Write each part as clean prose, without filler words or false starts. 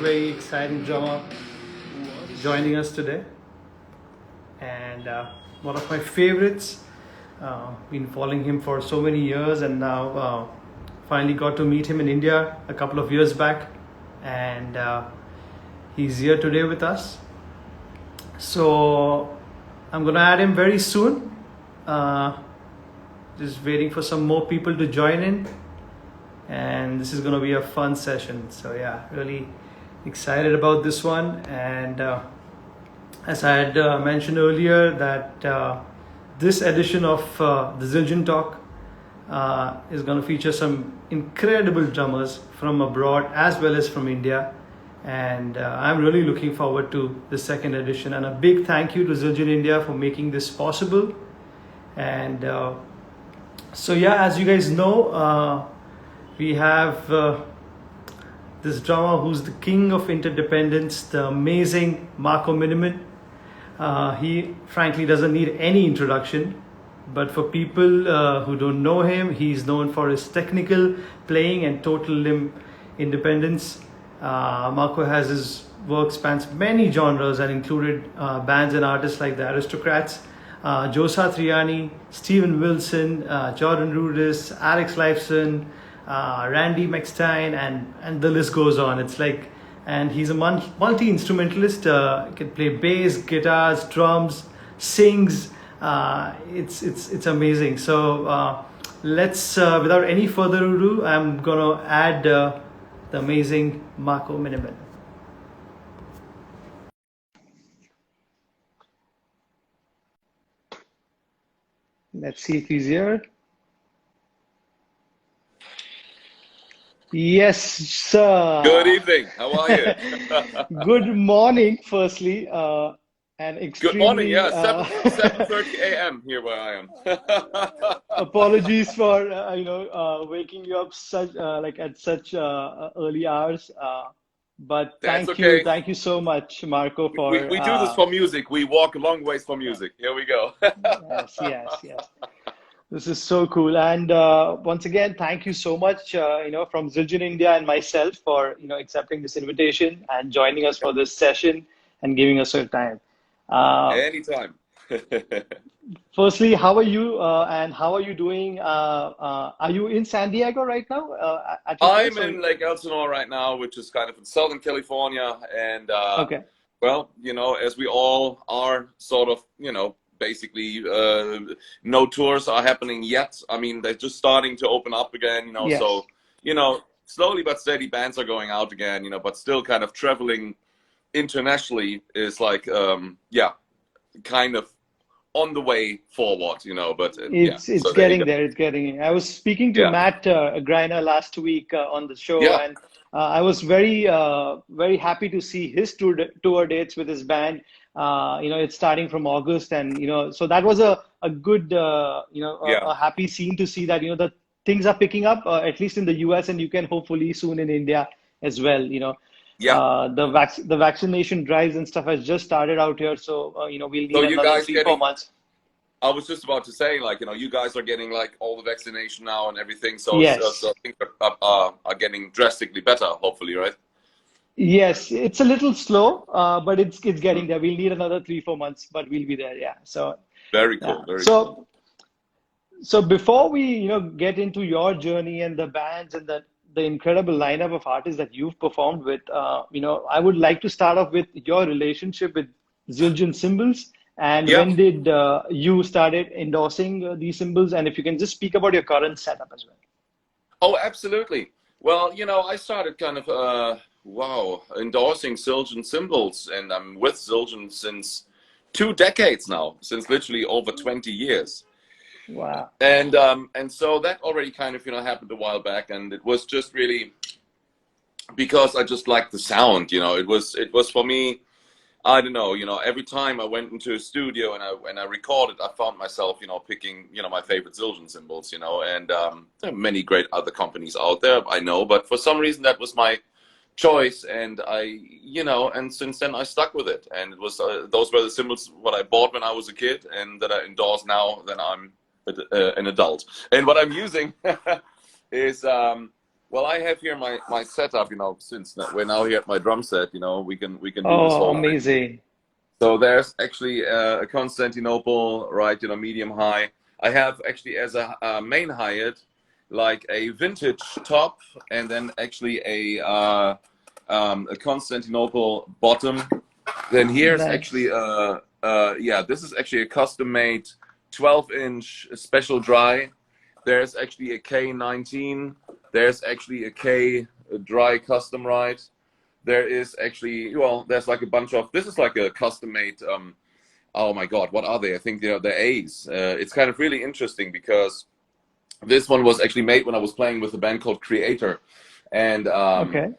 Very exciting drummer joining us today, and one of my favorites. Been following him for so many years, and now finally got to meet him in India a couple of years back, and he's here today with us. So I'm gonna add him very soon. Just waiting for some more people to join in, and this is gonna be a fun session. So yeah, really excited about this one. And as I had mentioned earlier, that this edition of the Zildjian Talk is going to feature some incredible drummers from abroad as well as from India, and I'm really looking forward to the second edition. And a big thank you to Zildjian India for making this possible. And so yeah, as you guys know, we have this drummer who's the king of interdependence, the amazing Marco Minnemann. He frankly doesn't need any introduction, but for people who don't know him, he's known for his technical playing and total limb independence. Marco has his work spans many genres and included bands and artists like the Aristocrats, Joe Satriani, Steven Wilson, Jordan Rudess, Alex Lifeson, Randy McStein, and the list goes on. It's like, and he's a multi-instrumentalist. Can play bass, guitars, drums, sings. It's amazing. So let's, without any further ado, I'm gonna add the amazing Marco Minnemann. Let's see if he's here. Yes, sir. Good evening. How are you? Good morning, firstly, and extremely. Good morning. Yeah, 7:30 a.m. here where I am. Apologies for waking you up such at such early hours. But That's thank okay. you, thank you so much, Marco, for. We do this for music. We walk a long ways for music. Here we go. Yes. This is so cool. And once again, thank you so much, from Zildjian India and myself for, accepting this invitation and joining us for this session and giving us your time. Anytime. Firstly, how are you and how are you doing? Are you in San Diego right now? I'm in Lake Elsinore right now, which is kind of in Southern California. And, okay. Well, as we all are sort of, basically no tours are happening yet. I mean, they're just starting to open up again, Yes. So, slowly but steady bands are going out again, but still kind of traveling internationally is like, kind of on the way forward, but it's so getting there. It's getting. I was speaking to Matt Greiner last week on the show, and I was very happy to see his tour dates with his band. It's starting from August, and so that was a good a happy scene to see that that things are picking up, at least in the US, and you can hopefully soon in India as well. The vaccination drives and stuff has just started out here, so we'll need another 3-4 months. I was just about to say, you guys are getting all the vaccination now and everything, so, yes. so things are getting drastically better, hopefully, right? Yes, it's a little slow, but it's getting there. We'll need another 3-4 months, but we'll be there. Yeah. So very cool. Very cool. So before we get into your journey and the bands and the incredible lineup of artists that you've performed with, I would like to start off with your relationship with Zildjian cymbals, and when did you started endorsing these cymbals, and if you can just speak about your current setup as well. Oh, absolutely. Well, I started kind of endorsing Zildjian cymbals, and I'm with Zildjian since 2 decades now, since literally over 20 years. Wow. And so that already kind of happened a while back, and it was just really because I just liked the sound. It was for me, I don't know, every time I went into a studio and I recorded, I found myself picking my favorite Zildjian cymbals, and there are many great other companies out there, I know, but for some reason that was my choice, and and since then I stuck with it, and it was those were the cymbals what I bought when I was a kid, and that I endorse now that I'm an adult. And what I'm using is well, I have here my setup, since we're now here at my drum set, we can do this Oh, whole thing. amazing. So there's actually a Constantinople, right, medium high. I have actually as a main hi-hat like a vintage top, and then actually a Constantinople bottom. Then here's actually Nice. yeah, this is actually a custom made 12-inch special dry. There's actually a K19. There's actually a K dry custom ride. There is actually, well, there's like a bunch of, this is like a custom made, oh my God, what are they? I think they're A's. It's kind of really interesting because this one was actually made when I was playing with a band called Creator. And Okay.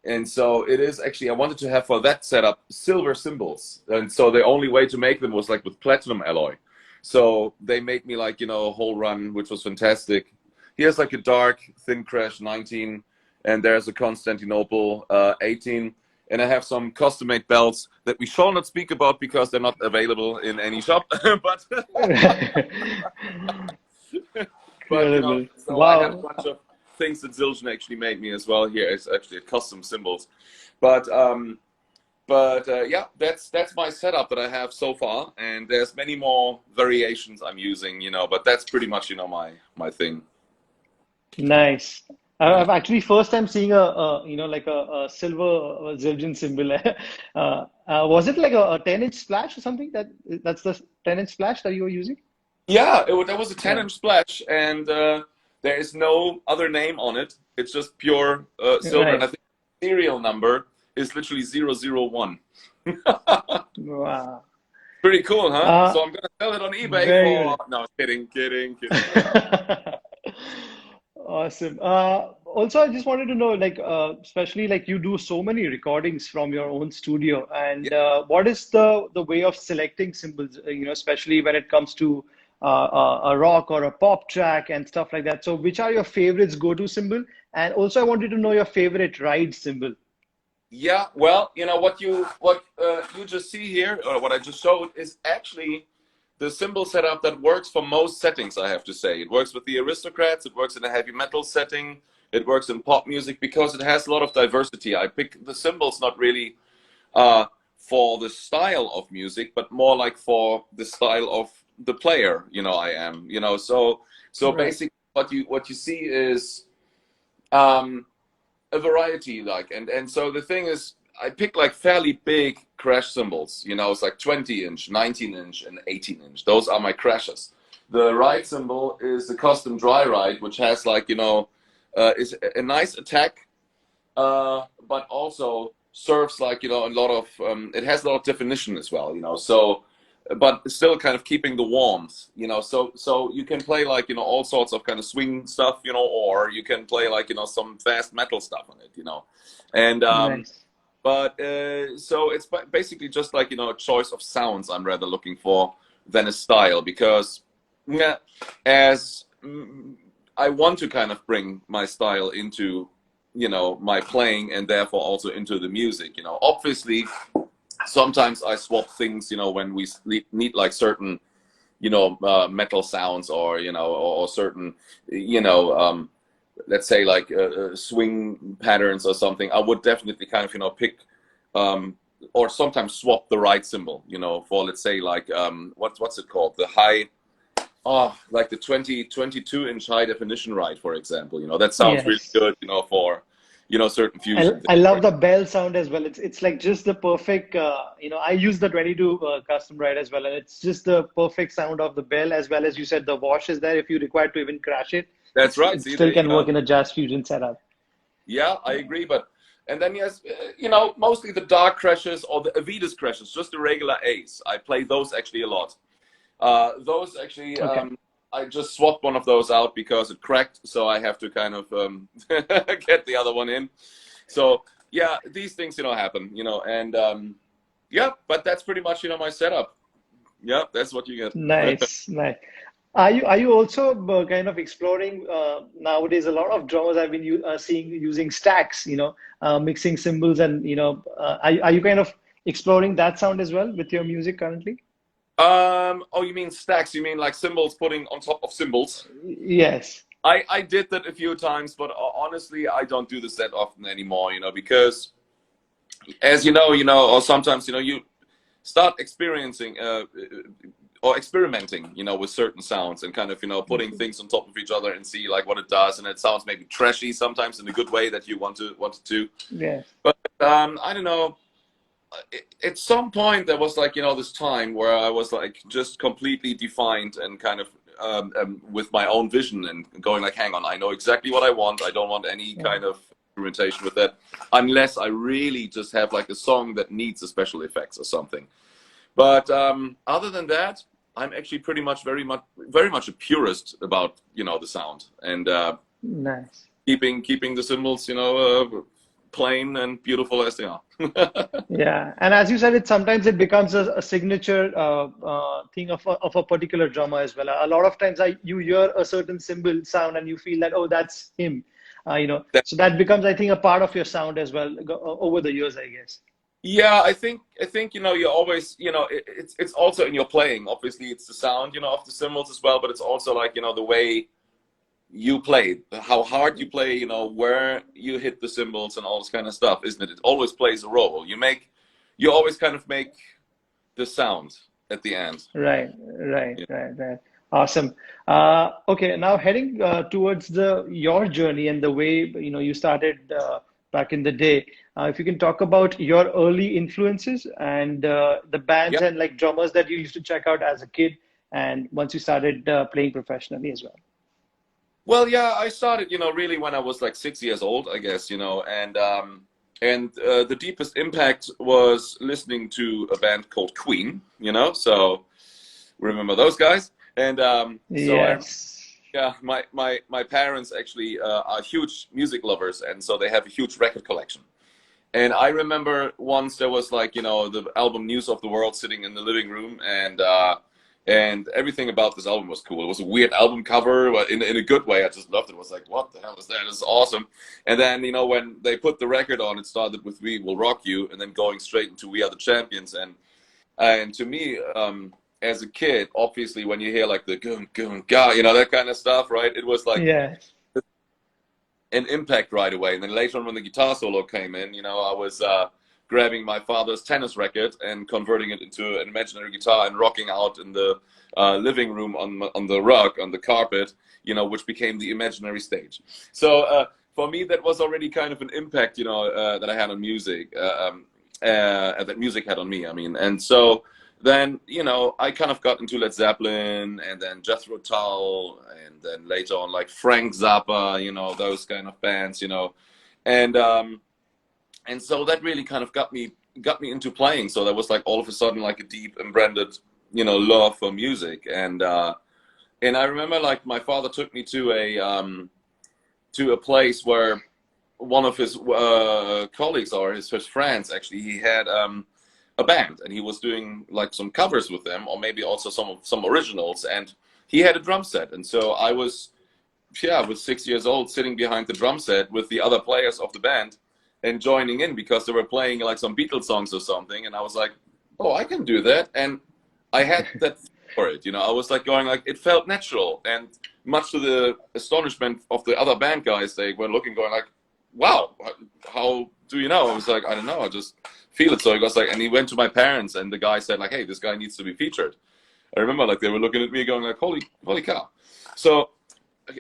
and so it is actually, I wanted to have for that setup silver cymbals. And so the only way to make them was like with platinum alloy. So they made me like, a whole run, which was fantastic. Here's like a dark thin crash 19, and there's a Constantinople 18. And I have some custom made belts that we shall not speak about because they're not available in any shop. but but Incredible. so I have a Wow. bunch of things that Zildjian actually made me as well. Here it's actually a custom cymbals, but yeah, that's my setup that I have so far, and there's many more variations I'm using, but that's pretty much my thing. Nice. Yeah. I've actually first time seeing like a silver Zildjian symbol. Was it like a 10-inch splash or something? That's the 10-inch splash that you were using? Yeah, that was a Yeah. 10-inch splash, and there is no other name on it. It's just pure silver, and I Right. think the serial number is literally 001. Wow. Pretty cool, huh? Uh, So I'm gonna sell it on eBay for, very no, kidding. good. Awesome. Also, I just wanted to know, like, especially like you do so many recordings from your own studio, Yeah, and what is the way of selecting symbols? Especially when it comes to a rock or a pop track and stuff like that. So, which are your favorites go-to symbol? And also, I wanted to know your favorite ride symbol. yeah. Well, what you just see here, or what I just showed, is actually the symbol setup that works for most settings. I have to say, it works with the aristocrats. It works in a heavy metal setting. It works in pop music because it has a lot of diversity. I pick the symbols not really uh, for the style of music, but more like for the style of the player. I am. So Right. basically, what you see is um, a variety, like, and so the thing is, I pick like fairly big crash cymbals. It's like 20-inch, 19-inch, and 18-inch. Those are my crashes. The ride cymbal is the custom dry ride, which has like is a nice attack, but also serves like a lot of it has a lot of definition as well. So but still kind of keeping the warmth. So you can play like all sorts of kind of swing stuff, or you can play like some fast metal stuff on it. And Nice. but so it's basically just like a choice of sounds I'm rather looking for than a style, because yeah, as I want to kind of bring my style into my playing, and therefore also into the music. Obviously sometimes I swap things, when we need like certain, metal sounds, or or certain, let's say like swing patterns or something. I would definitely kind of pick um, or sometimes swap the right symbol, for, let's say, like what's it called, the high, like the 22-inch high definition right, for example. That sounds really Yes. good, for certain I fusion I things. love the bell sound as well. It's like just the perfect. I use the 22 custom ride as well, and it's just the perfect sound of the bell, as well as you said the wash is there. If you require to even crash it, That's right. it See, there still you can go. work in a jazz fusion setup. Yeah, I agree. But and then yes, mostly the dark crashes or the Avidas crashes, just the regular A's. I play those actually a lot. Those actually, Okay, I just swapped one of those out because it cracked, so I have to kind of get the other one in. So yeah, these things happen, and yeah, but that's pretty much my setup. Yeah, that's what you get. nice, nice. Are you also kind of exploring nowadays? A lot of drummers I've been seeing using stacks, mixing cymbals, and are you kind of exploring that sound as well with your music currently? Oh, you mean stacks? You mean like cymbals putting on top of cymbals? Yes. I did that a few times, but honestly, I don't do this that often anymore, because as or sometimes, you start experiencing or experimenting, with certain sounds and kind of, putting things on top of each other and see like what it does. And it sounds maybe trashy sometimes in a good way that you want to. Yes. But I don't know. At some point there was like this time where I was like just completely defined and kind of with my own vision and going like, hang on, I know exactly what I want. I don't want any Yeah. kind of experimentation with that unless I really just have like a song that needs a special effects or something. But other than that, I'm actually very much a purist about the sound and Nice. keeping the cymbals plain and beautiful as they are. Yeah, and as you said, it sometimes it becomes a signature thing of a particular drummer as well. A lot of times, you hear a certain cymbal sound and you feel that, oh, that's him. So that becomes, I think, a part of your sound as well over the years, I guess. Yeah, I think you always it's also in your playing. Obviously, it's the sound of the cymbals as well, but it's also like the way you play, how hard you play, where you hit the cymbals and all this kind of stuff, isn't it? It always plays a role. You always kind of make the sound at the end. Right, right, Yeah. right, right. Awesome. Okay, now heading towards the your journey and the way you started back in the day. If you can talk about your early influences and the bands Yeah. and like drummers that you used to check out as a kid, and once you started playing professionally as well. Well, yeah, I started, really when I was like 6 years old, I guess, and the deepest impact was listening to a band called Queen, so remember those guys. And so Yes. yeah, my parents actually are huge music lovers, and so they have a huge record collection. And I remember once there was like, the album News of the World sitting in the living room, and everything about this album was cool. It was a weird album cover, but in a good way. I just loved it. It was like, what the hell is that? This is awesome. And then, when they put the record on, it started with We Will Rock You, and then going straight into We Are the Champions. And to me, as a kid, obviously, when you hear like the goon, goon, ga, that kind of stuff, right? It was like Yes. an impact right away. And then later on, when the guitar solo came in, I was grabbing my father's tennis racket and converting it into an imaginary guitar and rocking out in the living room on the rug, on the carpet, which became the imaginary stage. So for me, that was already kind of an impact, that I had on music, that music had on me. I mean, and so then I kind of got into Led Zeppelin and then Jethro Tull and then later on like Frank Zappa, those kind of bands, and and so that really kind of got me into playing. So there was like all of a sudden like a deep and branded love for music. And I remember like my father took me to a place where one of his colleagues or his friends actually, he had a band and he was doing like some covers with them, or maybe also some originals, and he had a drum set. And so I was 6 years old sitting behind the drum set with the other players of the band and joining in because they were playing like some Beatles songs or something, and I was like, oh, I can do that. And I had that for it, I was like going like, it felt natural, and much to the astonishment of the other band guys, they were looking going like, wow, how do you know? I was like, I don't know, I just feel it. So he was like, and he went to my parents, and the guy said like, hey, this guy needs to be featured. I remember like they were looking at me going like, holy cow. So,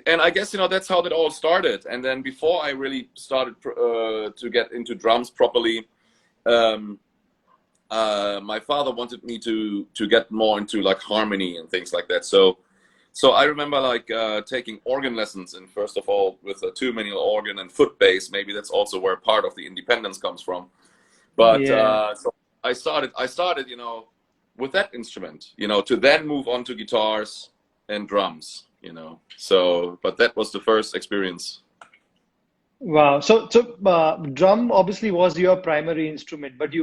and I guess that's how that all started. And then before I really started to get into drums properly, my father wanted me to get more into like harmony and things like that. So I remember like taking organ lessons, and first of all with a two-manual organ and foot bass. Maybe that's also where part of the independence comes from. But Yeah. so I started, with that instrument, to then move on to guitars and drums, So, but that was the first experience. Wow. So drum obviously was your primary instrument, but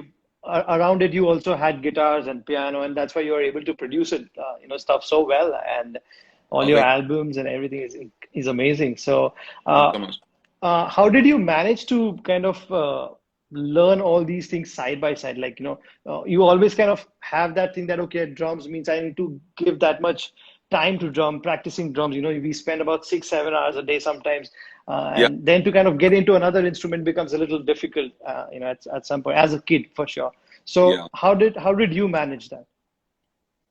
around it you also had guitars and piano, and that's why you were able to produce it, stuff so well. And all Oh, your thank albums and everything is amazing. So, you uh, so much. how did you manage to kind of learn all these things side by side? Like, you always kind of have that thing that, okay, drums means I need to give that much time to practicing drums. We spend about 6, 7 hours a day sometimes. Yeah, And then to kind of get into another instrument becomes a little difficult, at some point, as a kid, for sure. So yeah. how did you manage that?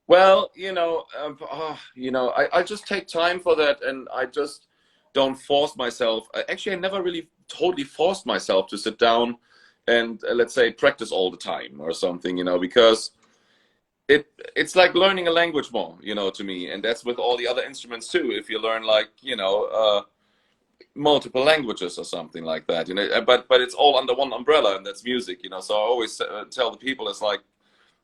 Well, I just take time for that, and I just don't force myself. Actually, I never really totally forced myself to sit down and let's say practice all the time or something, because it's like learning a language more, to me, and that's with all the other instruments too. If you learn like, multiple languages or something like that, but it's all under one umbrella, and that's music, So I always tell the people it's like,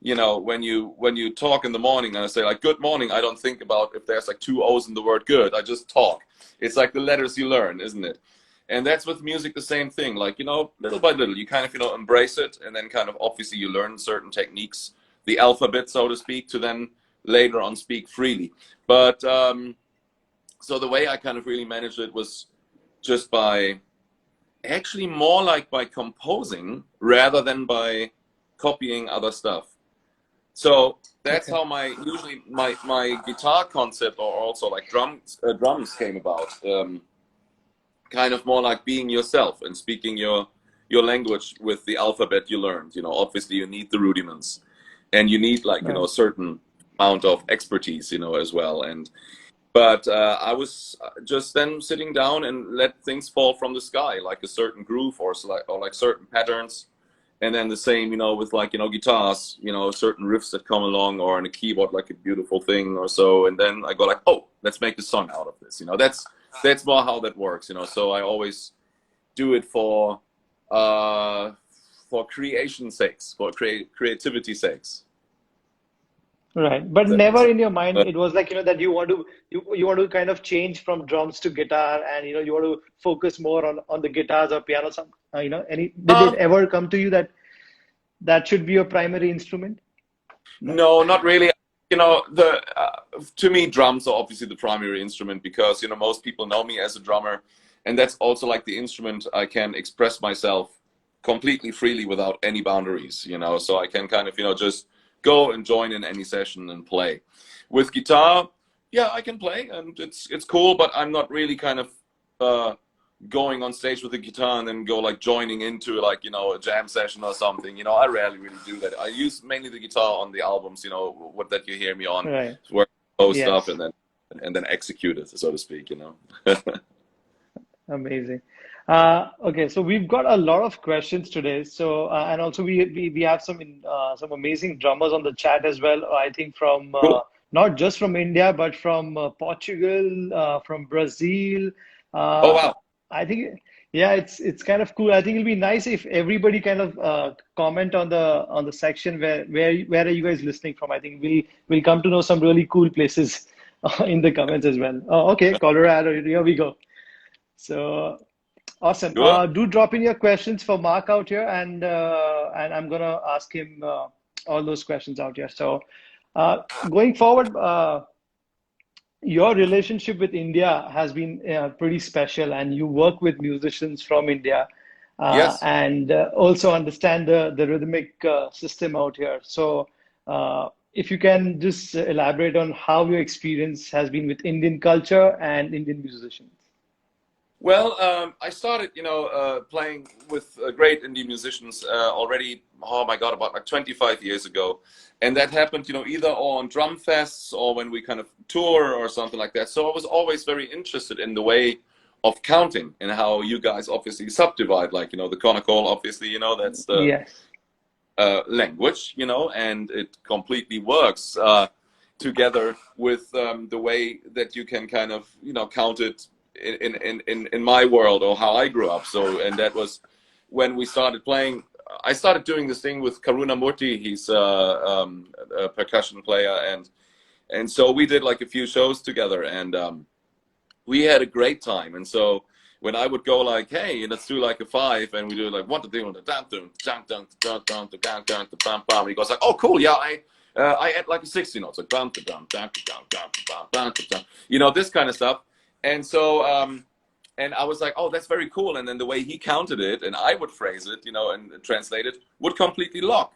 when you talk in the morning and I say like good morning, I don't think about if there's like two O's in the word good. I just talk. It's like the letters you learn, isn't it? And that's with music the same thing. Like, little by little, you kind of, embrace it, and then kind of obviously you learn certain techniques, the alphabet, so to speak, to then later on speak freely. But so the way I kind of really managed it was just by actually more like by composing rather than by copying other stuff. So that's Okay. how usually my guitar concept, or also like drums came about. Kind of more like being yourself and speaking your language with the alphabet you learned. Obviously you need the rudiments, and you need like Right. a certain amount of expertise, as well. But I was just then sitting down and let things fall from the sky, like a certain groove or like certain patterns. And then the same, with like, guitars, certain riffs that come along, or on a keyboard, like a beautiful thing or so. And then I go like, oh, let's make a song out of this. That's more how that works, So I always do it for creation sakes, for creativity sakes. Right. But Does that make never sense? in your mind it was like, that you want to kind of change from drums to guitar, and you want to focus more on the guitars or piano. Any did it Uh, ever come to you that that should be your primary instrument? No. No, not really. The to me, drums are obviously the primary instrument because most people know me as a drummer, and that's also like the instrument I can express myself completely freely without any boundaries. So I can kind of just go and join in any session and play. With guitar, yeah, I can play, and it's cool, but I'm not really kind of going on stage with the guitar and then go like joining into like a jam session or something. I rarely really do that. I use mainly the guitar on the albums, what that you hear me on, Right. where I post stuff Yes. and then execute it, so to speak. Amazing. Okay, so we've got a lot of questions today. So, and also we have some amazing drummers on the chat as well. I think from Cool. not just from India, but from Portugal, from Brazil. Oh Uh, wow. I think, yeah, it's kind of cool. I think it'll be nice if everybody kind of comment on the section where are you guys listening from. I think we'll come to know some really cool places in the comments as well. Oh, okay, Colorado. Here we go. So awesome. Good. Do drop in your questions for Mark out here, and I'm gonna ask him all those questions out here. So going forward, your relationship with India has been pretty special, and you work with musicians from India, Yes. and also understand the rhythmic system out here. So if you can just elaborate on how your experience has been with Indian culture and Indian musicians. Well, I started, playing with great indie musicians already. Oh my God, about like 25 years ago, and that happened, either on drum fests or when we kind of tour or something like that. So I was always very interested in the way of counting and how you guys obviously subdivide, like the conical. Obviously, that's the Yes. language, and it completely works together with the way that you can kind of, count it in my world or how I grew up. So, and that was when we started playing. I started doing this thing with Karuna Murthy. He's a percussion player, and so we did like a few shows together, and we had a great time. And so when I would go like, hey, let's do like a five, and we do like one, two, three, one, and he goes like, oh, cool, yeah, I add like a 60 notes, like bum, dum, dum, dum, dum, dum, dum, dum, you know, this kind of stuff. And so, and I was like, oh, that's very cool. And then the way he counted it, and I would phrase it, you know, and translate it, would completely lock.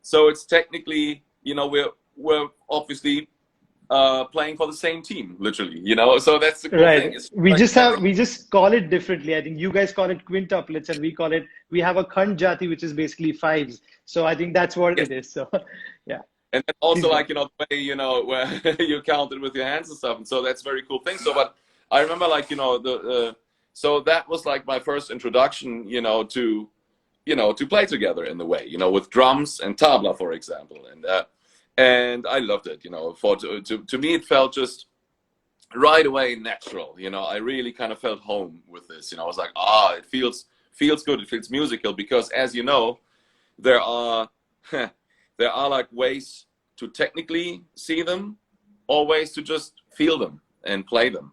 So it's technically, you know, we're obviously playing for the same team, literally, you know. So that's the cool thing. Right. It's We like just never. have we just call it differently. I think you guys call it quintuplets and we have a khand jati, which is basically fives. So I think that's what Yes. it is. So yeah. And then Please also, go. like, you know, the way, you know, where you counted with your hands and stuff. And so that's very cool thing. So, but I remember, like, you know, so that was like my first introduction, you know, to play together in the way, you know, with drums and tabla, for example. And I loved it, you know. To me, it felt just right away natural, you know. I really kind of felt home with this, you know. I was like, it feels good, it feels musical, because as you know, there are there are like ways to technically see them, or ways to just feel them and play them.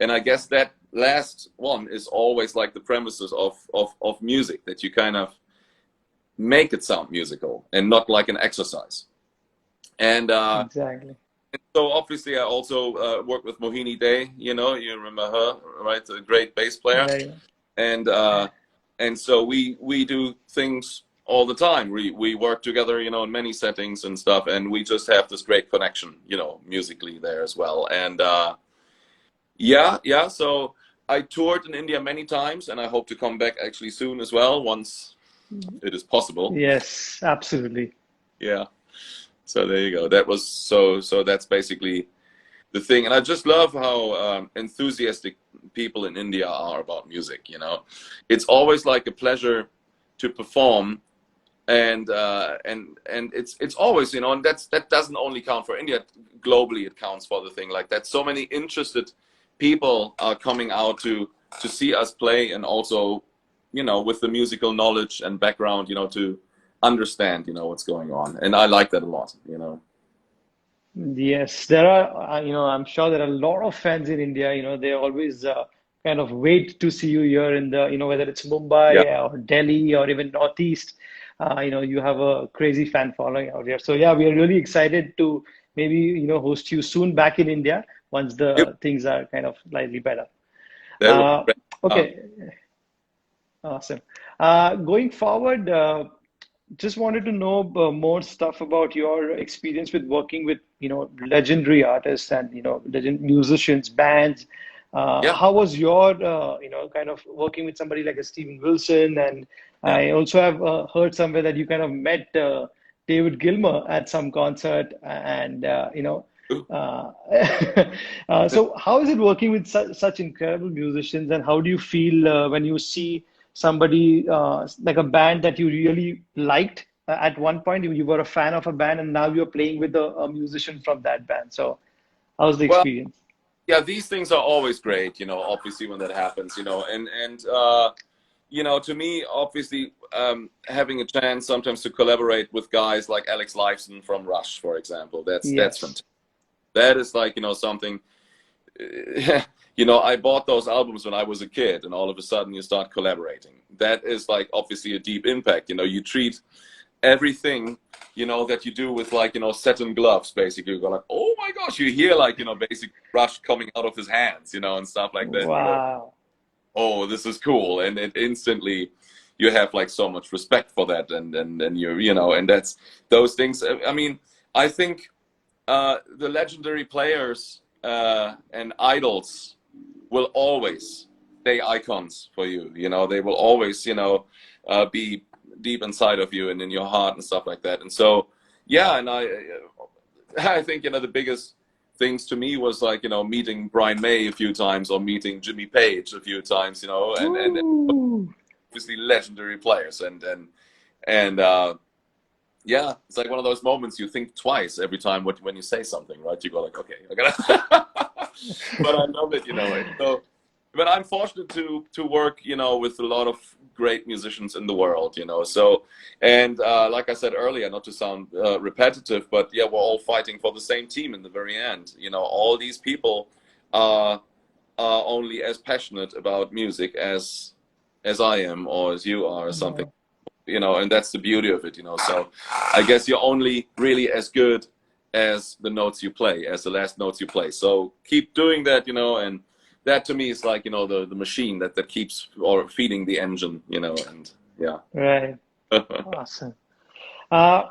And I guess that last one is always like the premises of music, that you kind of make it sound musical and not like an exercise. And Exactly. so obviously I also worked with Mohini Day, you know, you remember her, right? A great bass player. Very And so we do things all the time. We work together, you know, in many settings and stuff, and we just have this great connection, you know, musically there as well. And yeah. So I toured in India many times, and I hope to come back actually soon as well, once it is possible. yes, absolutely. Yeah. So there you go. That was so that's basically the thing. And I just love how enthusiastic people in India are about music, you know. It's always like a pleasure to perform, and it's always, you know, and that doesn't only count for India, globally it counts for the thing like that. So many interested people are coming out to see us play, and also, you know, with the musical knowledge and background, you know, to understand, you know, what's going on. And I like that a lot, you know. Yes, there are, I'm sure there are a lot of fans in India. They always kind of wait to see you here in the, whether it's Yeah. Mumbai or Delhi or even Northeast. You have a crazy fan following out here. So yeah, we are really excited to maybe, host you soon back in India once Yep. the things are kind of slightly better. That would be Uh, great. okay, awesome. Going forward, just wanted to know more stuff about your experience with working with, legendary artists and, legend musicians, bands. Yeah. How was your, kind of working with somebody like a Steven Wilson? And Yeah. I also have heard somewhere that you kind of met David Gilmour at some concert, and Ooh. uh, so how is it working with such incredible musicians, and how do you feel when you see somebody like a band that you really liked at one point, you were a fan of a band, and now you're playing with a musician from that band? So how's the Well, experience? yeah, these things are always great, you know, obviously when that happens, you know, and you know, to me, obviously, having a chance sometimes to collaborate with guys like Alex Lifeson from Rush, for example, that's Yes. fantastic. That is like, you know, something. You know, I bought those albums when I was a kid, and all of a sudden you start collaborating. That is like obviously a deep impact. You know, you treat everything, you know, that you do with, like, you know, satin gloves, basically. You go like, oh my gosh, you hear, like, you know, basic Rush coming out of his hands, you know, and stuff like that. And you go, Wow. oh, this is cool. And it instantly, you have like so much respect for that. And you know, and that's those things. I mean, I think the legendary players and idols will always stay icons for you. You know, they will always, you know, be deep inside of you and in your heart and stuff like that. And so, yeah, and I think, you know, the biggest things to me was like, you know, meeting Brian May a few times, or meeting Jimmy Page a few times, you know, and Ooh. obviously legendary players. And yeah, it's like one of those moments you think twice every time when you say something, right? You go like, okay, I gotta. But I love it, you know. And so, but I'm fortunate to work, you know, with a lot of great musicians in the world, you know. So, and like I said earlier, not to sound repetitive, but yeah, we're all fighting for the same team in the very end. You know, all these people are only as passionate about music as I am, or as you are, or something. you know, and that's the beauty of it, you know. So I guess you're only really as good as the notes you play, as the last notes you play. So keep doing that, you know, and that to me is like, you know, the machine that keeps or feeding the engine, you know, and yeah. Right. Awesome. Uh,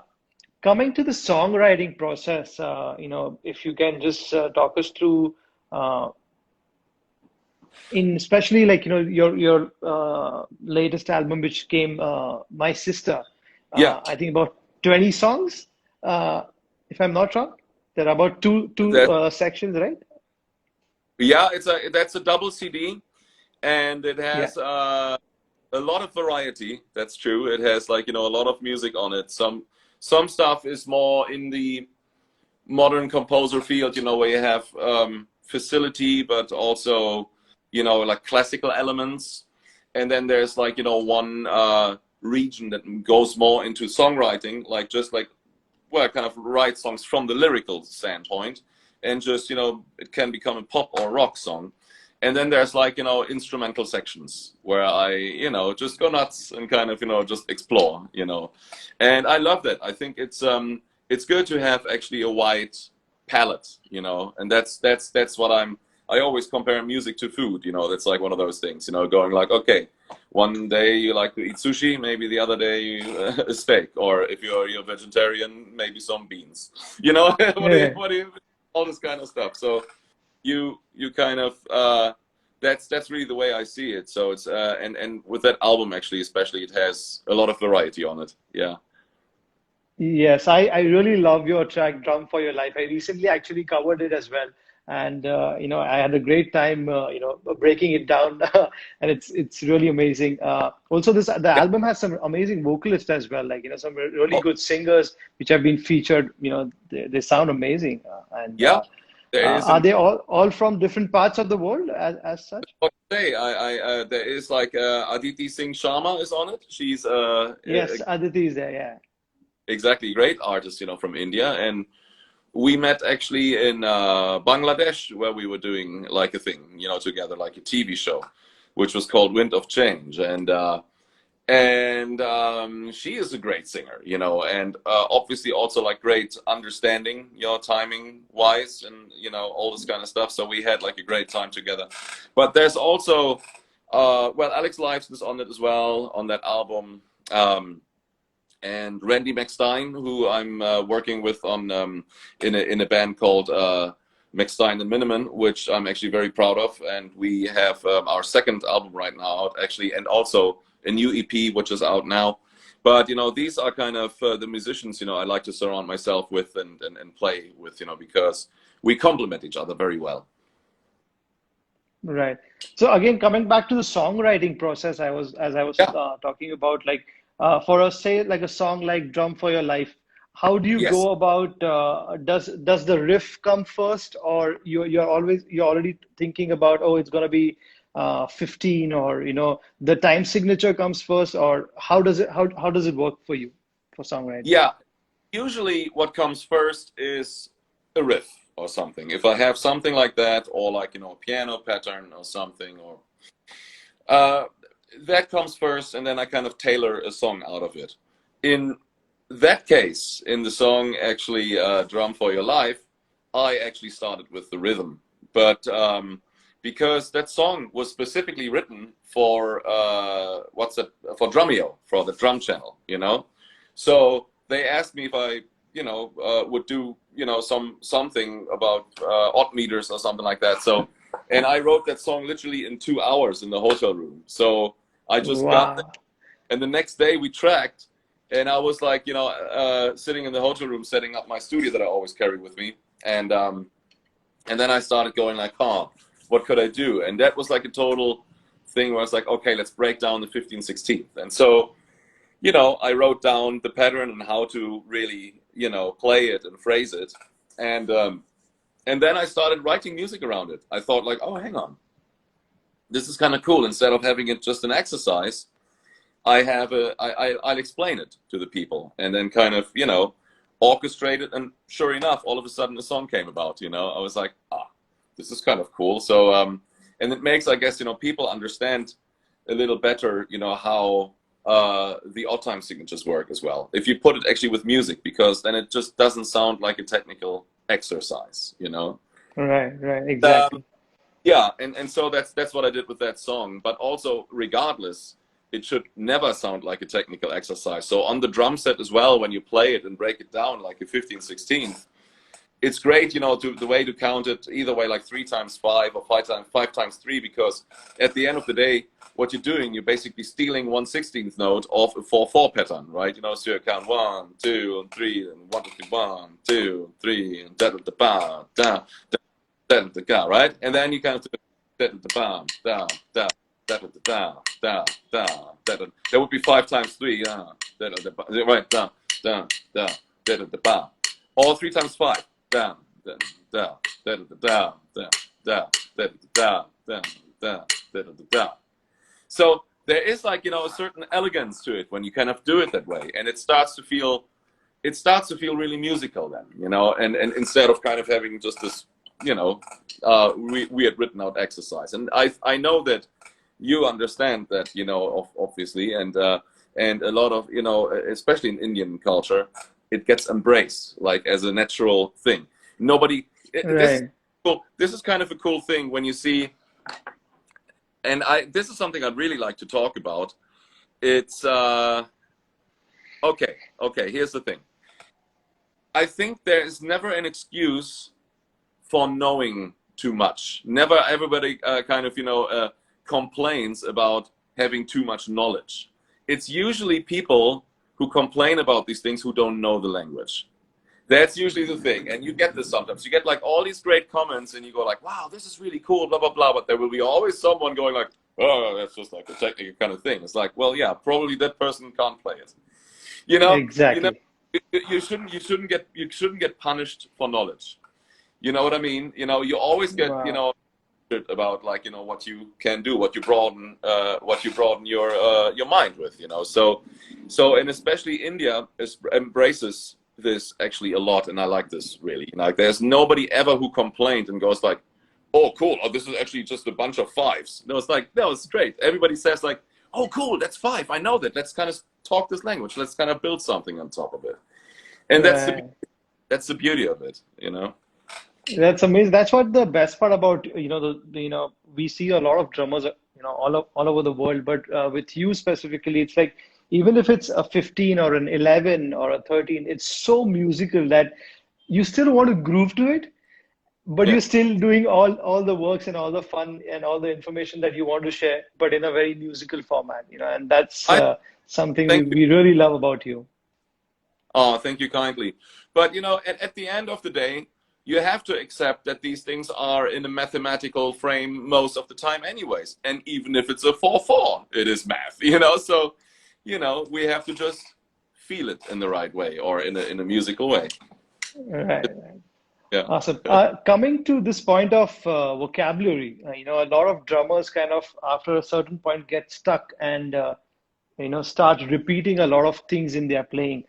Coming to the songwriting process, you know, if you can just talk us through, uh, in especially like you know your latest album, which came, My Sister. Yeah, I think about 20 songs, uh, if I'm not wrong. There are about two that sections, right? yeah, that's a double CD, and it Yeah. has a lot of variety. That's true. It has like, you know, a lot of music on it. Some stuff is more in the modern composer field, you know, where you have facility, but also, you know, like classical elements. And then there's like, you know, one region that goes more into songwriting, like just like, well, kind of write songs from the lyrical standpoint, and just, you know, it can become a pop or rock song. And then there's like, you know, instrumental sections where I, you know, just go nuts and kind of, you know, just explore, you know. And I love that. I think it's good to have actually a wide palette, you know. And that's what I always compare music to food, you know. That's like one of those things, you know, going like, okay, one day you like to eat sushi, maybe the other day a steak, or if you're a vegetarian, maybe some beans, you know. Yeah. What do you, all this kind of stuff. So you kind of that's really the way I see it. So it's and with that album actually, especially, it has a lot of variety on it. Yeah. Yes, I really love your track "Drum for Your Life." I recently actually covered it as well, and you know I had a great time, you know, breaking it down, and it's really amazing. Also, this the Yeah. album has some amazing vocalists as well, like you know some really Oh, good singers which have been featured. You know, they sound amazing, and yeah. There is are an they all from different parts of the world as such? what to say. I there is like Aditi Singh Sharma is on it. She's Yes, Aditi is there. Yeah. exactly great artist, you know, from India, and we met actually in Bangladesh, where we were doing like a thing, you know, together, like a TV show, which was called Wind of Change. And she is a great singer, you know, and obviously also like great understanding, you know, timing wise, and you know, all this kind of stuff. So we had like a great time together. But there's also well, Alex Lives is on it as well, on that album. And Randy McStein, who I'm working with on in a band called McStein and Minnemann, which I'm actually very proud of. And we have our second album right now out, actually, and also a new EP which is out now. But you know, these are kind of the musicians, you know, I like to surround myself with and play with, you know, because we complement each other very well. Right. So again, coming back to the songwriting process, as I was Yeah. talking about, like for us, say like a song like "Drum for Your Life," how do you Yes. go about? Does the riff come first, or you're already thinking about, oh, it's gonna be 15, or you know the time signature comes first, or how does it work for you for songwriting? Yeah. Usually what comes first is a riff or something. If I have something like that, or like, you know, a piano pattern or something, or uh, that comes first, and then I kind of tailor a song out of it. In that case, in the song actually, Drum for Your Life, I actually started with the rhythm. But because that song was specifically written for for Drumeo, for the drum channel, you know. So they asked me if I, you know, would do, you know, something about odd meters or something like that. So, and I wrote that song literally in 2 hours in the hotel room. So I just got there, Wow. and the next day we tracked, and I was like, you know, sitting in the hotel room setting up my studio that I always carry with me, and then I started going like, huh, what could I do? And that was like a total thing where I was like, okay, let's break down the 15/16. And so, you know, I wrote down the pattern and how to really, you know, play it and phrase it. And then I started writing music around it. I thought like, oh, hang on, this is kind of cool. Instead of having it just an exercise, I'll explain it to the people, and then kind of, you know, orchestrate it. And sure enough, all of a sudden a song came about, you know. I was like, this is kind of cool. So, and it makes, I guess, you know, people understand a little better, you know, how the odd time signatures work as well. If you put it actually with music, because then it just doesn't sound like a technical exercise, you know? Right, Um, exactly. yeah, and so that's what I did with that song. But also, regardless, it should never sound like a technical exercise. So on the drum set as well, when you play it and break it down like a 15/16, it's great, you know, the way to count it either way, like 3 times 5 or 5 times 3, because at the end of the day, what you're doing, you're basically stealing 1/16th note of a 4/4 pattern, right? You know, so you count 1, 2, and 3, and 1, 2, 3, 1, 2, 3, and da da da ba da da da da, right? And then you kind of do da da da ba da da da da da da da da da. That would be 5 times 3, da da da, right? Da da da da da da ba, or 3 times 5. Da da da da da da da da da da da da da da. So there is, like, you know, a certain elegance to it when you kind of do it that way, and it starts to feel really musical then, you know, and instead of kind of having just this, you know, we had written out exercise, and I know that you understand that, you know, obviously, and a lot of, you know, especially in Indian culture, it gets embraced like as a natural thing. Nobody, this is Right. cool. This is kind of a cool thing when you see, and this is something I'd really like to talk about. It's okay. Here's the thing. I think there is never an excuse for knowing too much. Never everybody kind of, you know, complains about having too much knowledge. It's usually people who complain about these things who don't know the language. That's usually the thing. And you get this sometimes. You get like all these great comments and you go like, wow, this is really cool, blah, blah, blah. But there will be always someone going like, oh, that's just like a technical kind of thing. It's like, well, yeah, probably that person can't play it. You know, Exactly. you shouldn't get punished for knowledge. You know what I mean? You know, you always get, you Wow. know, about, like, you know, what you can do, what you broaden your mind with, you know. So and especially India embraces this actually a lot, and I like this really. Like, there's nobody ever who complained and goes like, oh cool, oh, this is actually just a bunch of fives. No, it's like, no, it's great. Everybody says like, oh cool, that's 5, I know that, let's kind of talk this language, let's kind of build something on top of it. And Right. that's the beauty of it, you know. That's amazing. That's what the best part about, you know, we see a lot of drummers, you know, all over the world, but with you specifically, it's like even if it's a 15 or an 11 or a 13, it's so musical that you still want to groove to it, but Yeah, you're still doing all the works and all the fun and all the information that you want to share, but in a very musical format, you know, and that's I something thank you. we really love about you. Oh, thank you kindly. But, you know, at the end of the day, you have to accept that these things are in a mathematical frame most of the time anyways. And even if it's a 4/4, it is math, you know? So, you know, we have to just feel it in the right way, or in a musical way. Right. Yeah. Awesome. Coming to this point of vocabulary, you know, a lot of drummers kind of, after a certain point, get stuck and, you know, start repeating a lot of things in their playing.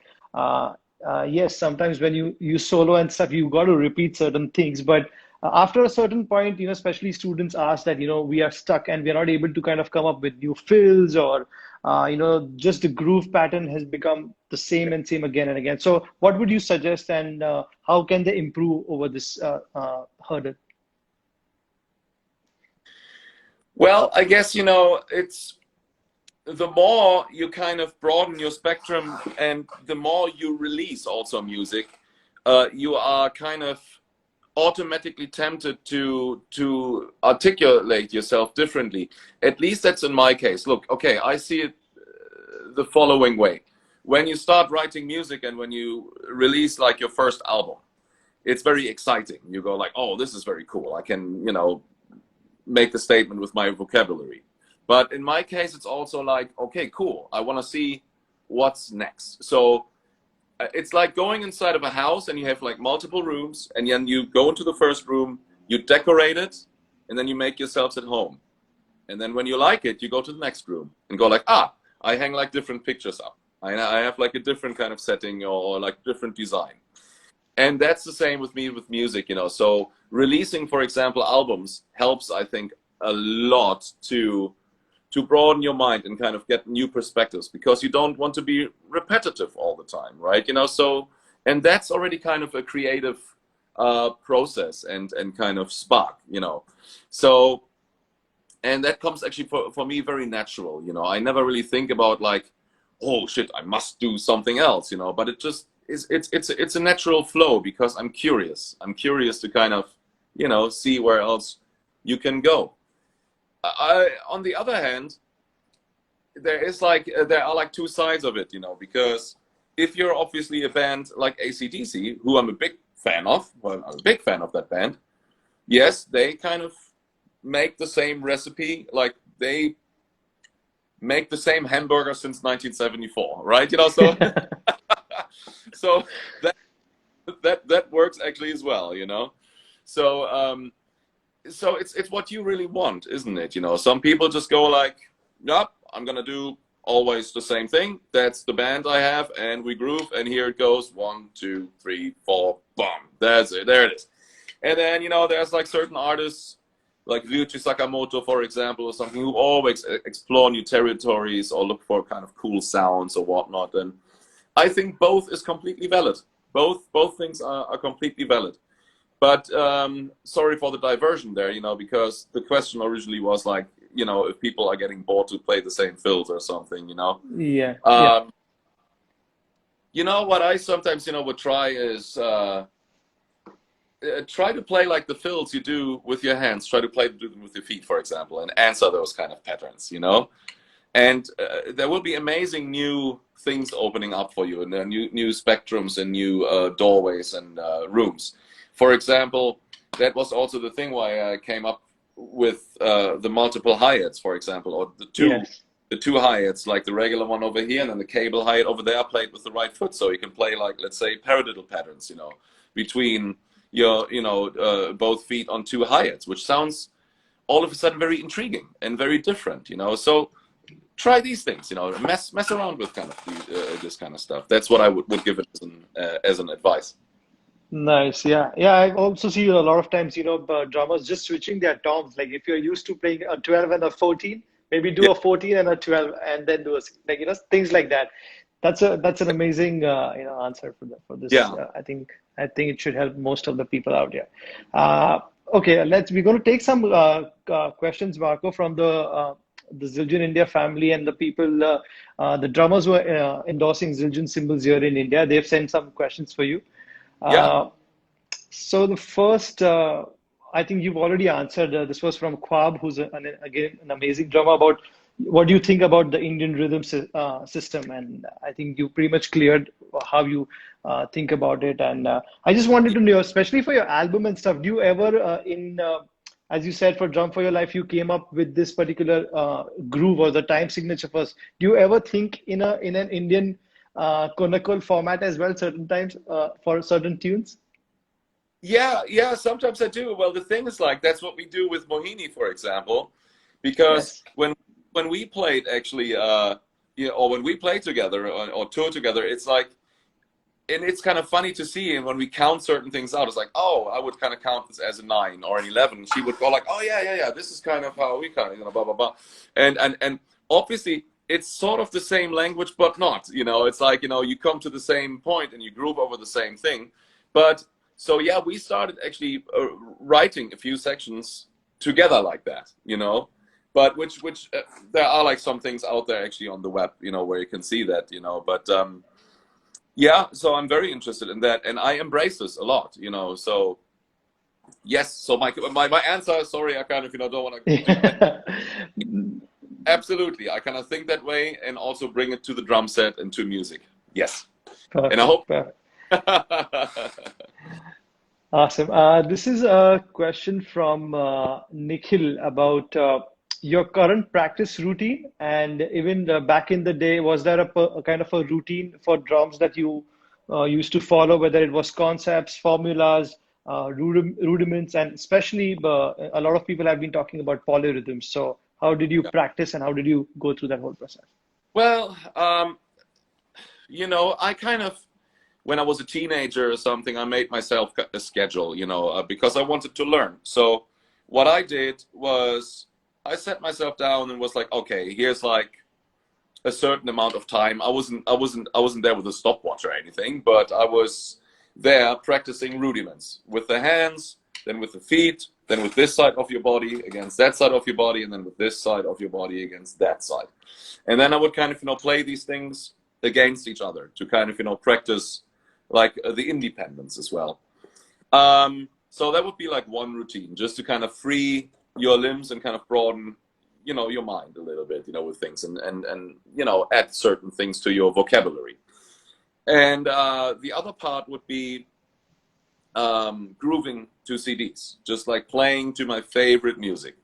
Yes, sometimes when you solo and stuff, you got to repeat certain things. But after a certain point, you know, especially students ask that, you know, we are stuck and we are not able to kind of come up with new fills, or, you know, just the groove pattern has become the same and same again and again. So what would you suggest, and how can they improve over this hurdle? Well, I guess, you know, it's the more you kind of broaden your spectrum and the more you release also music, you are kind of automatically tempted to articulate yourself differently. At least that's in my case. Look, okay, I see it the following way. When you start writing music and when you release like your first album, it's very exciting. You go like, oh, this is very cool. I can, you know, make the statement with my vocabulary. But in my case, it's also like, okay, cool. I want to see what's next. So it's like going inside of a house and you have like multiple rooms, and then you go into the first room, you decorate it, and then you make yourselves at home. And then when you like it, you go to the next room and go like, ah, I hang like different pictures up. I have like a different kind of setting, or like different design. And that's the same with me with music, you know. So releasing, for example, albums helps, I think, a lot to to broaden your mind and kind of get new perspectives, because you don't want to be repetitive all the time, right? So, and that's already kind of a creative process and kind of spark, So, and that comes actually for me very natural, I never really think about like, oh shit, I must do something else, but it just is, it's a natural flow, because I'm curious to kind of, see where else you can go. On the other hand, there are like two sides of it, because if you're obviously a band like AC/DC, who I'm a big fan of, well, I'm a big fan of that band. Yes, they kind of make the same recipe, like they make the same hamburger since 1974, right? So so that works actually as well, So so it's what you really want, isn't it? Some people just go like, yep, I'm gonna do always the same thing. That's the band I have, and we groove, and here it goes, 1, 2, 3, 4, boom. That's it. There it is. And then there's like certain artists, like Ryuichi Sakamoto, for example, or something, who always explore new territories or look for kind of cool sounds or whatnot. And I think both is completely valid. Both things are completely valid. But sorry for the diversion there, because the question originally was like, if people are getting bored to play the same fills or something, Yeah. What I sometimes, would try is try to play like the fills you do with your hands. Try to do them with your feet, for example, and answer those kind of patterns, And there will be amazing new things opening up for you, and new spectrums and new doorways and rooms. For example, that was also the thing why I came up with the multiple hi-hats, for example, or the two hi-hats, like the regular one over here and then the cable hi-hat over there, played with the right foot. So you can play like, let's say, paradiddle patterns, between your, both feet on two hi-hats, which sounds all of a sudden very intriguing and very different, So try these things, mess around with kind of this kind of stuff. That's what I would give it as an advice. Nice. Yeah. I also see a lot of times, drummers just switching their toms. Like if you're used to playing a 12 and a 14, maybe do a 14 and a 12 and then do things like that. That's an amazing, answer for this. Yeah. I think it should help most of the people out here. Okay. We're going to take some questions, Marco, from the Zildjian India family and the people, the drummers who are endorsing Zildjian cymbals here in India. They've sent some questions for you. So the first, I think you've already answered. This was from Kwab, who's again an amazing drummer. About what do you think about the Indian rhythm system? And I think you pretty much cleared how you think about it. And I just wanted to know, especially for your album and stuff, do you ever, as you said, for Drum for Your Life, you came up with this particular groove or the time signature first. Do you ever think in an Indian conical format as well, certain times for certain tunes? Yeah, sometimes I do. Well, the thing is, like, that's what we do with Mohini, for example, because when we played actually, or when we play together or tour together, it's like, and it's kind of funny to see, and when we count certain things out, it's like, oh, I would kind of count this as a 9 or an 11. She would go like, oh yeah, this is kind of how we kind of, blah blah blah, and obviously it's sort of the same language, but not. It's like, you come to the same point and you groove over the same thing. But so yeah, we started actually writing a few sections together like that, But which there are like some things out there actually on the web, where you can see that, But yeah, so I'm very interested in that, and I embrace this a lot, So yes, so my answer. Sorry, I kind of don't want to. Absolutely, I kind of think that way, and also bring it to the drum set and to music. Yes, perfect, and I hope. Awesome. This is a question from Nikhil about your current practice routine, and even back in the day, was there a kind of a routine for drums that you used to follow, whether it was concepts, formulas, rudiments, and especially a lot of people have been talking about polyrhythms. So how did you practice, and how did you go through that whole process? Well, I kind of, when I was a teenager or something, I made myself a schedule, because I wanted to learn. So what I did was I set myself down and was like, okay, here's like a certain amount of time. I wasn't there with a stopwatch or anything, but I was there practicing rudiments with the hands, then with the feet, then with this side of your body against that side of your body, and then with this side of your body against that side. And then I would kind of, play these things against each other to kind of, practice like the independence as well. So that would be like one routine, just to kind of free your limbs and kind of broaden, your mind a little bit, with things and add certain things to your vocabulary. And the other part would be grooving to CDs, just like playing to my favorite music.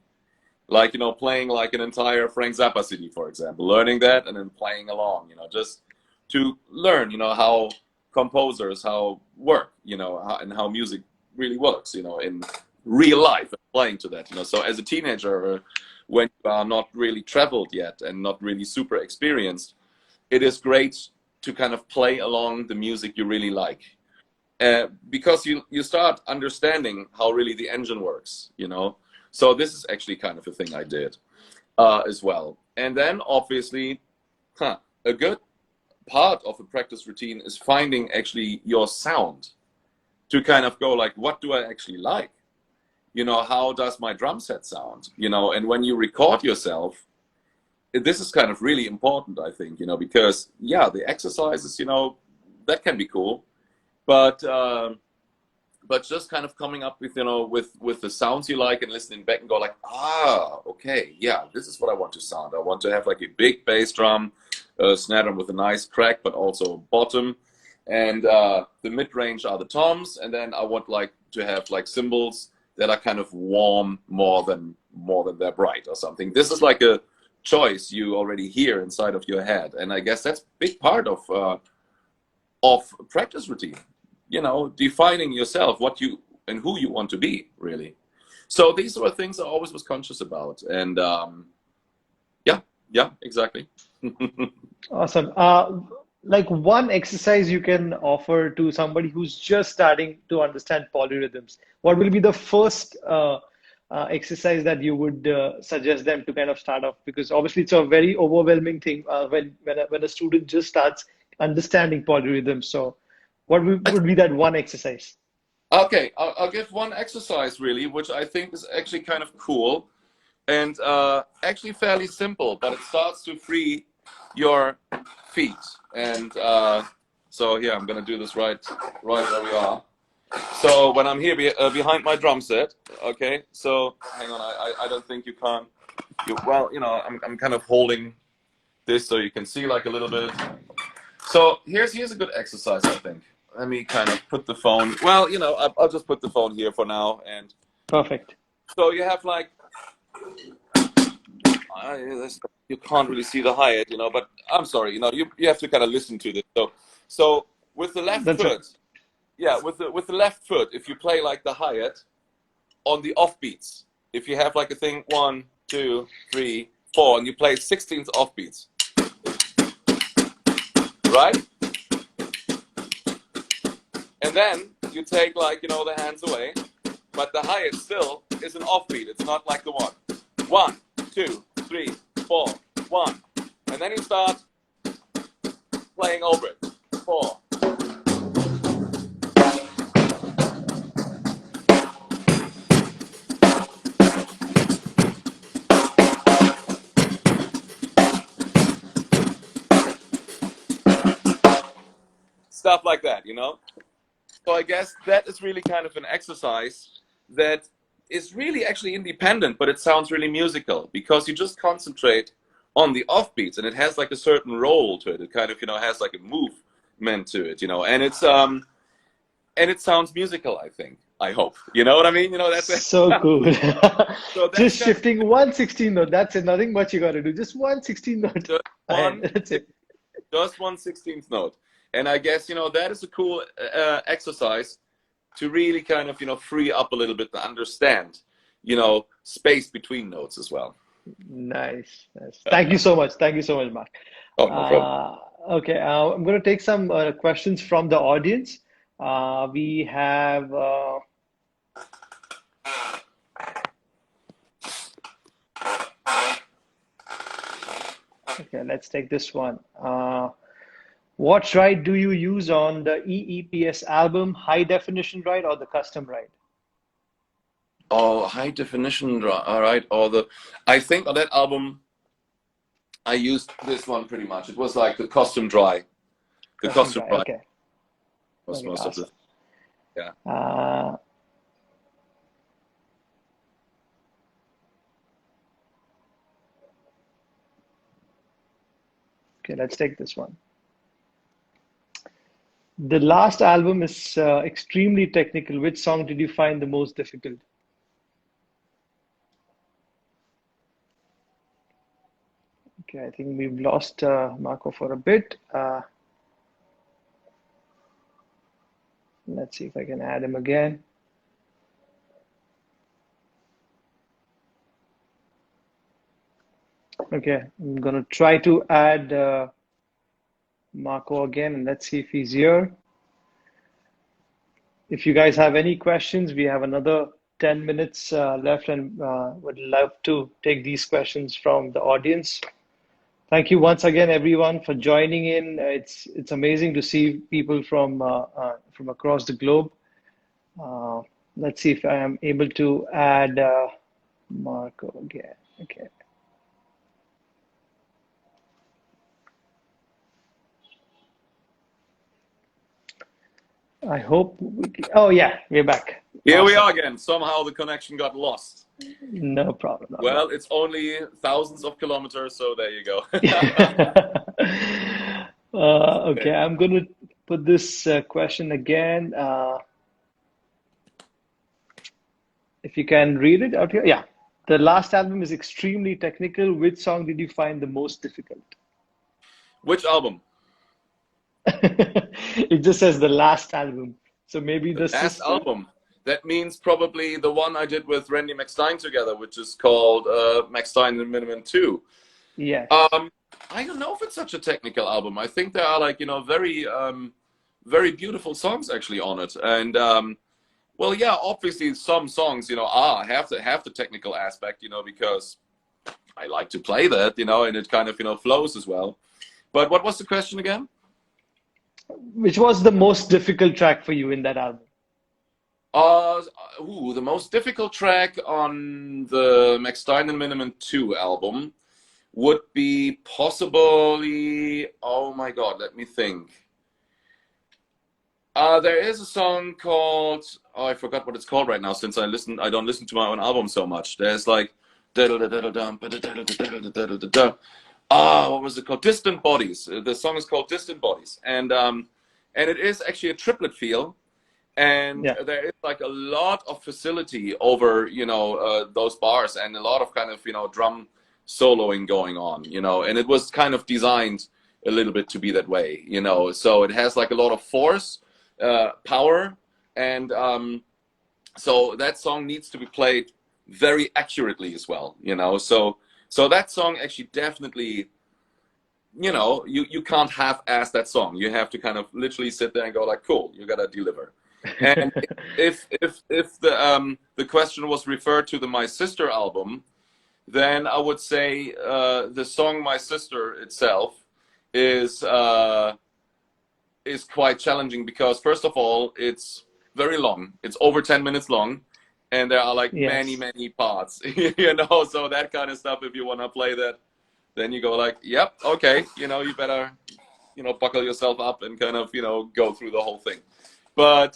Like, playing like an entire Frank Zappa CD, for example, learning that and then playing along, just to learn, how composers, how work, and how music really works, in real life, playing to that, So as a teenager, when you are not really traveled yet and not really super experienced, it is great to kind of play along the music you really like. Because you start understanding how really the engine works, So this is actually kind of a thing I did as well. And then obviously, a good part of a practice routine is finding actually your sound to kind of go like, what do I actually like? How does my drum set sound? And when you record yourself, this is kind of really important, I think, because yeah, the exercises, that can be cool, but just kind of coming up with, with the sounds you like and listening back and go like, okay, yeah, this is what I want to sound. I want to have like a big bass drum, snare drum with a nice crack, but also bottom. And the mid-range are the toms. And then I want like to have like cymbals that are kind of warm more than they're bright or something. This is like a choice you already hear inside of your head. And I guess that's a big part of practice routine. Defining yourself, what you and who you want to be, really. So these were things I always was conscious about, and yeah, exactly. Awesome. Like one exercise you can offer to somebody who's just starting to understand polyrhythms, what will be the first exercise that you would suggest them to kind of start off? Because obviously it's a very overwhelming thing when a student just starts understanding polyrhythms. So what would be that one exercise? Okay, I'll give one exercise really, which I think is actually kind of cool and actually fairly simple, but it starts to free your feet. And so here, I'm gonna do this right where we are. So when I'm here behind my drum set, okay, so hang on, I don't think you can. Well, I'm kind of holding this so you can see like a little bit. So here's a good exercise, I think. Let me kind of put the phone, well, I'll just put the phone here for now. And perfect. So you have like, you can't really see the hi-hat, but I'm sorry, you have to kind of listen to this. So with the left foot, right. Yeah, with the left foot, if you play like the hi-hat on the offbeats, if you have like a thing 1, 2, 3, 4, and you play 16th offbeats, right? And then you take like, the hands away, but the hi-hat still is an offbeat. It's not like the 1. 1, 2, 3, 4, 1. And then you start playing over it. 4. Stuff like that, So I guess that is really kind of an exercise that is really actually independent, but it sounds really musical because you just concentrate on the offbeats and it has like a certain roll to it. It kind of, has like a movement to it, and it's and it sounds musical, I think. I hope. You know what I mean? That's so cool. So just shifting 1/16 note. That's it. Nothing much you got to do. Just 1/16 note. That's it. Just 1/16th note. And I guess, that is a cool exercise to really kind of, free up a little bit to understand, space between notes as well. Nice. Thank you so much. Thank you so much, Mark. Oh, no problem. Okay, I'm going to take some questions from the audience. We have... Okay, let's take this one. What ride do you use on the EEPS album? High definition ride or the custom ride? Oh, high definition, all right. I think on that album, I used this one pretty much. It was like the custom dry. The Custom custom ride. dry Okay. was Okay, most of awesome. the, yeah. Okay, let's take this one. The last album is extremely technical. Which song did you find the most difficult? Okay, I think we've lost Marco for a bit. Let's see if I can add him again. Okay, I'm gonna try to add Marco again, and let's see if he's here. If you guys have any questions, we have another 10 minutes left, and would love to take these questions from the audience. Thank you once again, everyone, for joining in. It's amazing to see people from across the globe. Let's see if I am able to add Marco again. Okay. I hope oh yeah, we're back. Here we Awesome. are again. Somehow the connection got lost. No problem. No Well, problem. it's only thousands of kilometers, so there you go. Okay, I'm going to put this question again. If you can read it out here. Yeah. The last album is extremely technical. Which song did you find the most difficult? Which album? It just says the last album. So maybe the Last sister? album. That means probably the one I did with Randy McStein together, which is called McStein and Minnemann 2. Yes. I don't know if it's such a technical album. I think there are like, very, very beautiful songs actually on it. And, well, yeah, obviously some songs, have the technical aspect, because I like to play that, and it kind of, flows as well. But what was the question again? Which was the most difficult track for you in that album? The most difficult track on the McStein and Minnemann 2 album would be possibly, oh my God, let me think. There is a song called, I forgot what it's called right now since I don't listen to my own album so much. There's like, what was it called? Distant Bodies. The song is called Distant Bodies. And it is actually a triplet feel. And Yeah. there is like a lot of facility over, those bars and a lot of kind of, drum soloing going on, and it was kind of designed a little bit to be that way, so it has like a lot of force, power, and so that song needs to be played very accurately as well, so that song actually definitely, you can't half-ass that song. You have to kind of literally sit there and go like, cool, you gotta deliver. And if the question was referred to the My Sister album, then I would say the song My Sister itself is quite challenging because first of all, it's very long. It's over 10 minutes long, and there are like Yes. many parts, so that kind of stuff, if you want to play that, then you go like, yep, okay, you better, buckle yourself up and kind of, go through the whole thing. But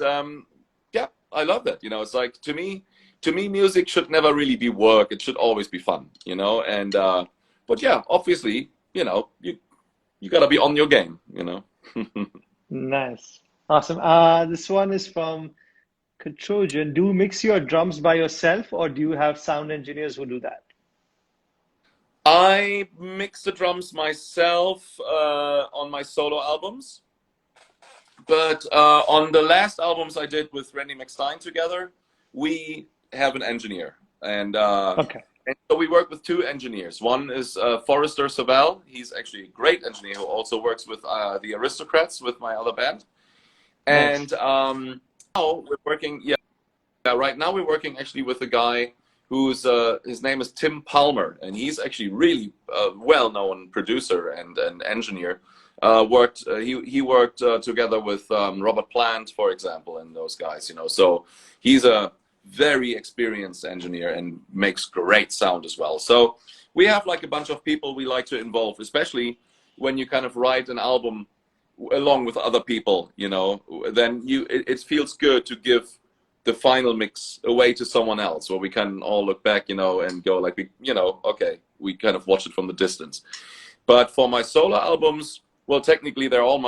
yeah, I love that. It's like to me, music should never really be work. It should always be fun. And but yeah, obviously, you gotta be on your game. Nice. Awesome. This one is from Katrojan. Do you mix your drums by yourself or do you have sound engineers who do that? I mix the drums myself on my solo albums. But on the last albums I did with Randy McStein together, we have an engineer. And, Okay. and so we work with two engineers. One is Forrester Savell. He's actually a great engineer who also works with the Aristocrats with my other band. And Nice. now we're working, right now we're working actually with a guy who's his name is Tim Palmer, and he's actually really well-known producer and engineer. He worked together with Robert Plant, for example, and those guys, you know. So he's a very experienced engineer and makes great sound as well. So we have like a bunch of people we like to involve, especially when you kind of write an album along with other people, you know. Then it feels good to give the final mix away to someone else, where we can all look back, you know, and go like, okay, we kind of watch it from the distance. But for my solo albums, well, technically they're all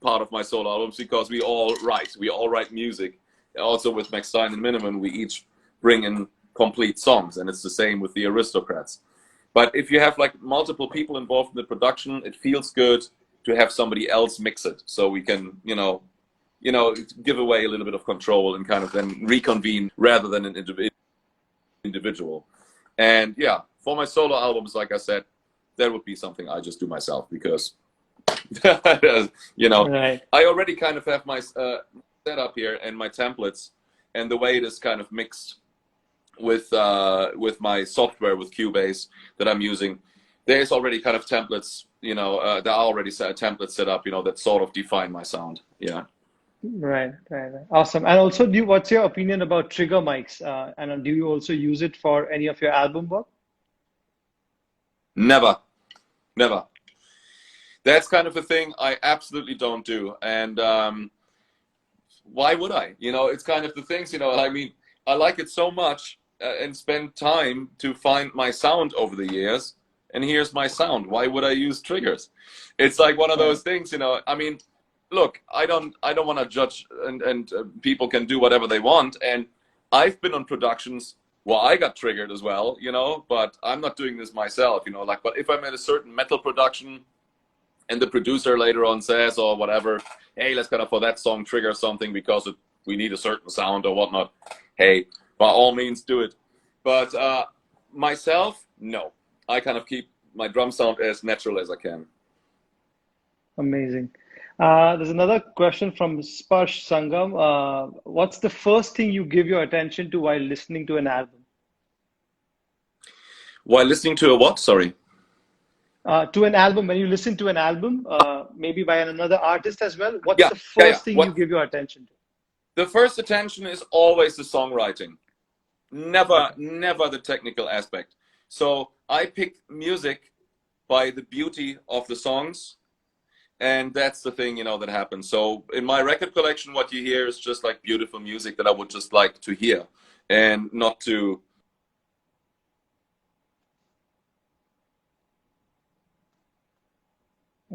part of my solo albums, because we all write music. Also with Max Stein and Minnemann, we each bring in complete songs, and it's the same with the Aristocrats. But if you have like multiple people involved in the production, it feels good to have somebody else mix it, so we can, give away a little bit of control and kind of then reconvene rather than an individual. And yeah, for my solo albums, like I said, that would be something I just do myself, because Right. I already kind of have my setup here and my templates, and the way it is kind of mixed with my software, with Cubase that I'm using. There's already kind of templates, there are already templates set up, that sort of define my sound. Yeah. Right. Awesome. And also, what's your opinion about trigger mics? And do you also use it for any of your album work? Never. That's kind of a thing I absolutely don't do. And why would I? It's kind of the things, I mean, I like it so much and spend time to find my sound over the years. And here's my sound. Why would I use triggers? It's like one of those things, I mean, look, I don't want to judge, and people can do whatever they want. And I've been on productions where I got triggered as well, but I'm not doing this myself, but if I'm at a certain metal production and the producer later on says, or whatever, hey, let's kind of, for that song, trigger something because we need a certain sound or whatnot. Hey, by all means do it. But myself, no. I kind of keep my drum sound as natural as I can. Amazing. There's another question from Sparsh Sangam. What's the first thing you give your attention to while listening to an album? While listening to a what? Sorry. To an album, when you listen to an album, maybe by another artist as well, what's the first thing you give your attention to? The first attention is always the songwriting. Never the technical aspect. So I pick music by the beauty of the songs. And that's the thing, that happens. So in my record collection, what you hear is just like beautiful music that I would just like to hear, and not to.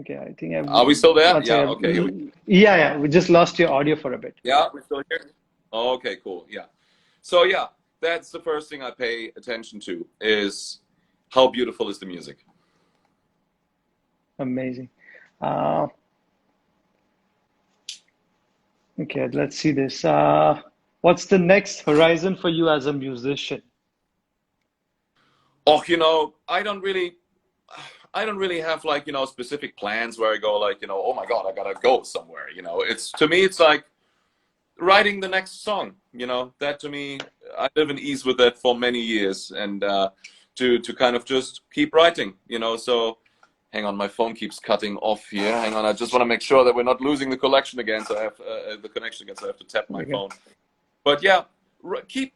Okay, I think Are we still there? Yeah. Okay. Yeah. We just lost your audio for a bit. Yeah, we're still here. Okay, cool. Yeah. So yeah, that's the first thing I pay attention to, is how beautiful is the music. Amazing. Okay, let's see this. What's the next horizon for you as a musician? Oh, I don't really have like, specific plans where I go like, oh my God, I gotta go somewhere. To me, it's like writing the next song. That to me, I live in ease with that for many years, and to kind of just keep writing. So. Hang on, my phone keeps cutting off here. Hang on, I just want to make sure that we're not losing the connection again. So I have the connection again. So I have to tap my phone. But yeah, keep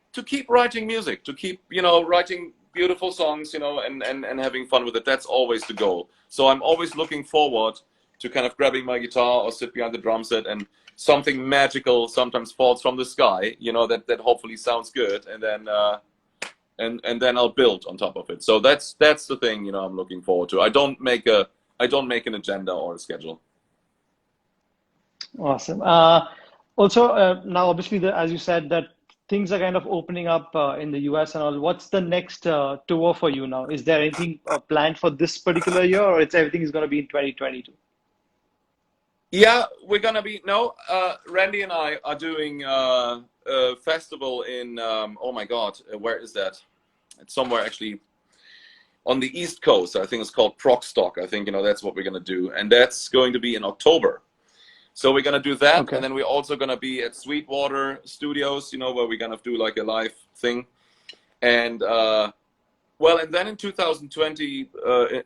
writing music, to keep writing beautiful songs, and having fun with it. That's always the goal. So I'm always looking forward to kind of grabbing my guitar or sit behind the drum set, and something magical sometimes falls from the sky. That hopefully sounds good, and then. And then I'll build on top of it. So that's the thing, I'm looking forward to. I don't make an agenda or a schedule. Awesome. Also, now obviously, as you said, that things are kind of opening up in the US and all. What's the next tour for you now? Is there anything planned for this particular year, or everything is going to be in 2022? Yeah, we're gonna be Randy and I are doing a festival in oh my God, where is that? It's somewhere actually on the East Coast. I think it's called Progstock. I think that's what we're gonna do, and that's going to be in October. So we're gonna do that, and then we're also gonna be at Sweetwater Studios, where we're gonna do like a live thing. And well, and then in 2020,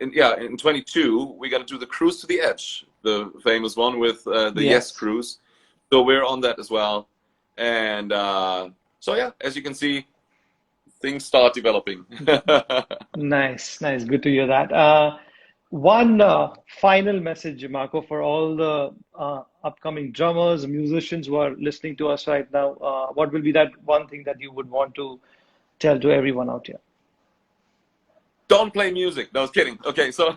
in 22, we're gonna do the Cruise to the Edge, the famous one with the Yes Cruise. So we're on that as well. And so yeah, as you can see, things start developing. Nice, nice. Good to hear that. One final message, Marco, for all the upcoming drummers, musicians who are listening to us right now. What will be that one thing that you would want to tell to everyone out here? Don't play music. No, I was kidding. Okay, so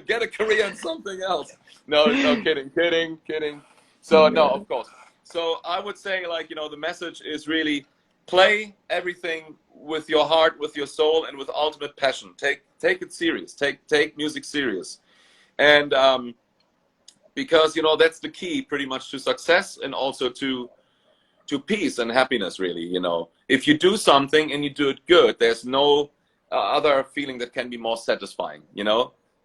get a career in something else. No, kidding. So no, of course. So I would say, like, the message is really play everything with your heart, with your soul, and with ultimate passion. Take it serious. Take music serious, and because that's the key, pretty much, to success and also to peace and happiness. Really, if you do something and you do it good, there's no other feeling that can be more satisfying.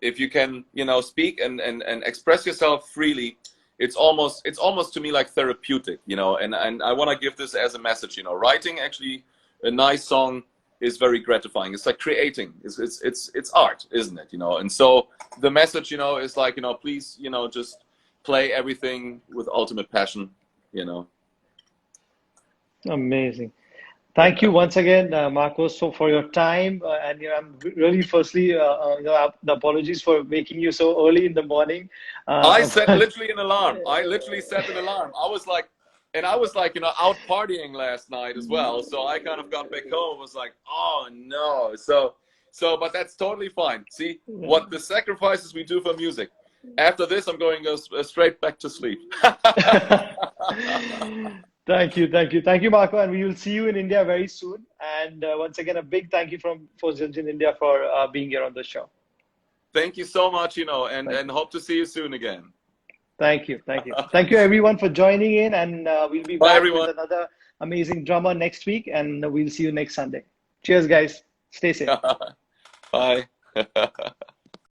If you can, speak and express yourself freely. It's almost to me like therapeutic, and I want to give this as a message. Writing actually a nice song is very gratifying. It's like creating. It's art, isn't it? And so the message, is like, please, just play everything with ultimate passion. Amazing. Thank you once again, Marcos, for your time. And I'm really, firstly, the apologies for making you so early in the morning. I set literally an alarm. I literally set an alarm. I was like, out partying last night as well. So I kind of got back home and was like, oh no. So, but that's totally fine. See what the sacrifices we do for music. After this, I'm going to go straight back to sleep. Thank you, Marco, and we will see you in India very soon. And once again, a big thank you for Zildjian India for being here on the show. Thank you so much, and hope to see you soon again. Thank you, thank you, everyone, for joining in, and we'll be back with another amazing drummer next week, and we'll see you next Sunday. Cheers, guys. Stay safe. Bye.